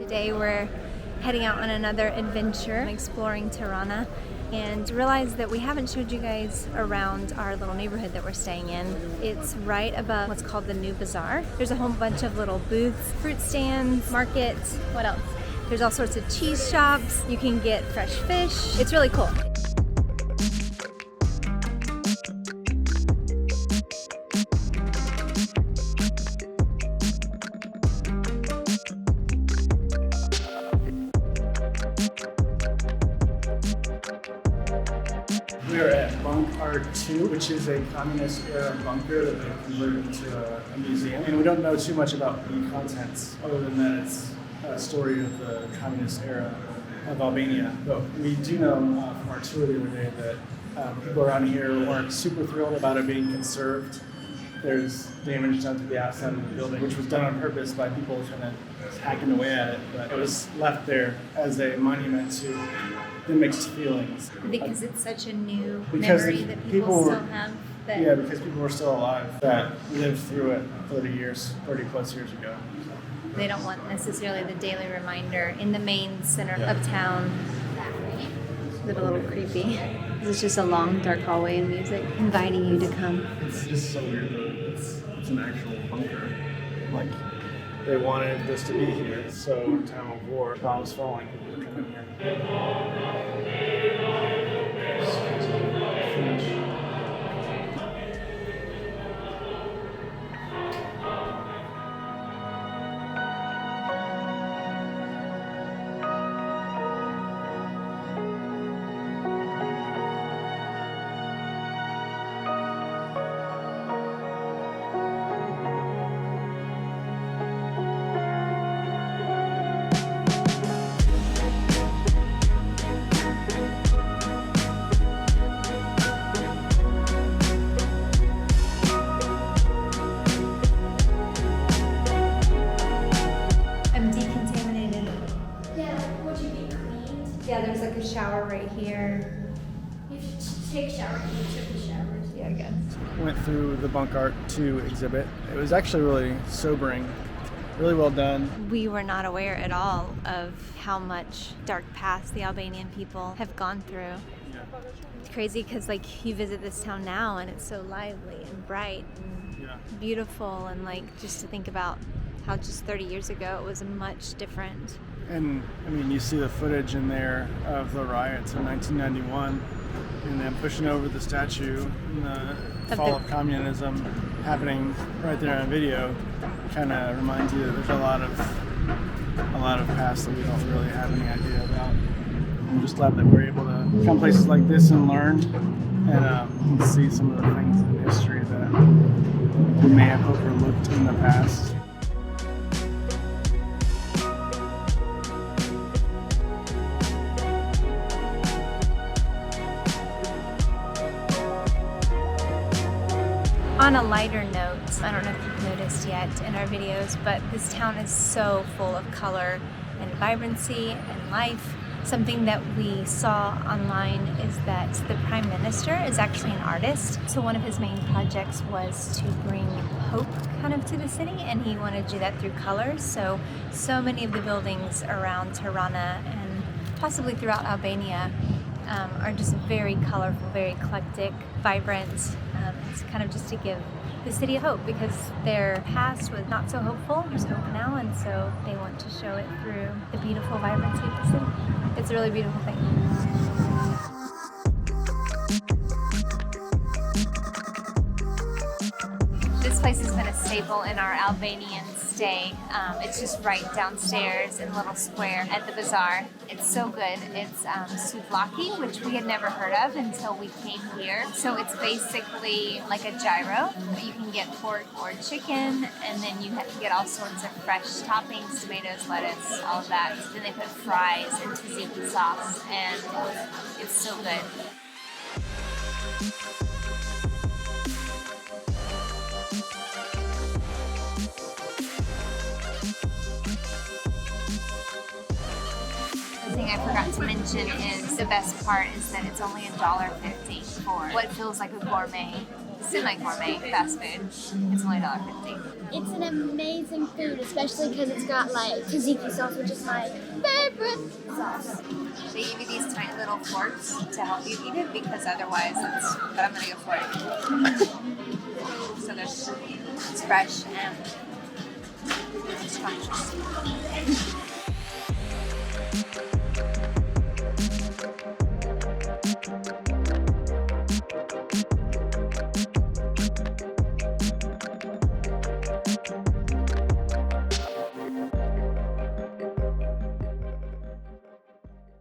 Today we're heading out on another adventure, exploring Tirana, and realized that we haven't showed you guys around our little neighborhood that we're staying in. It's right above what's called the new Bazaar. There's a whole bunch of little booths, fruit stands, markets, what else? There's all sorts of cheese shops. You can get fresh fish. It's really cool. We are at Bunk'Art 2, which is a communist-era bunker that they've converted into a museum. And we don't know too much about the contents, other than that it's a story of the communist era of Albania. But we do know from our tour the other day that people around here weren't super thrilled about it being conserved. There's damage done to the outside of the building, which was done on purpose by people kind of hacking away at it. But it was left there as a monument to the mixed feelings. Because it's such a new memory that people still have. Yeah, because people were still alive that lived through it 30 plus years ago. They don't want necessarily the daily reminder in the main center of town. Is it a little creepy? It's just a long, dark hallway and music inviting you to come. It's just so weird that it's an actual bunker. Like, they wanted this to be here, so in time of war, bombs falling, people would come in here. Yeah, there's like a shower right here. You should take a shower. You took a shower. Yeah, I guess. Went through the Bunk'Art 2 exhibit. It was actually really sobering, really well done. We were not aware at all of how much dark past the Albanian people have gone through. Yeah. It's crazy because like you visit this town now and it's so lively and bright and beautiful, and like just to think about how just 30 years ago it was much different. And I mean, you see the footage in there of the riots in 1991, and then pushing over the statue and the fall of communism happening right there on video. Kind of reminds you that there's a lot of past that we don't really have any idea about. I'm just glad that we're able to come places like this and learn and see some of the things in history that we may have overlooked in the past. On a lighter note, I don't know if you've noticed yet in our videos, but this town is so full of color and vibrancy and life. Something that we saw online is that the Prime Minister is actually an artist. So one of his main projects was to bring hope kind of to the city, and he wanted to do that through colors. So many of the buildings around Tirana and possibly throughout Albania are just very colorful, very eclectic, vibrant. It's kind of just to give the city a hope, because their past was not so hopeful. There's hope now, and so they want to show it through the beautiful vibrancy of the city. It's a really beautiful thing. This place has been a staple in our Albanian stay. It's just right downstairs in a little square at the Bazaar. It's so good. It's Souvlaki, which we had never heard of until we came here. So it's basically like a gyro, but you can get pork or chicken, and then you can get all sorts of fresh toppings, tomatoes, lettuce, all of that. Then they put fries and tzatziki sauce, and it's so good. The thing I forgot to mention is the best part is that it's only $1.50. for what feels like a gourmet, semi-gourmet fast food. It's only $1.50. It's an amazing food, especially because it's got like tzatziki sauce, which is my favorite sauce. They give you these tiny little forks to help you eat it because otherwise but I'm gonna go for it. So it's fresh and scrumptious.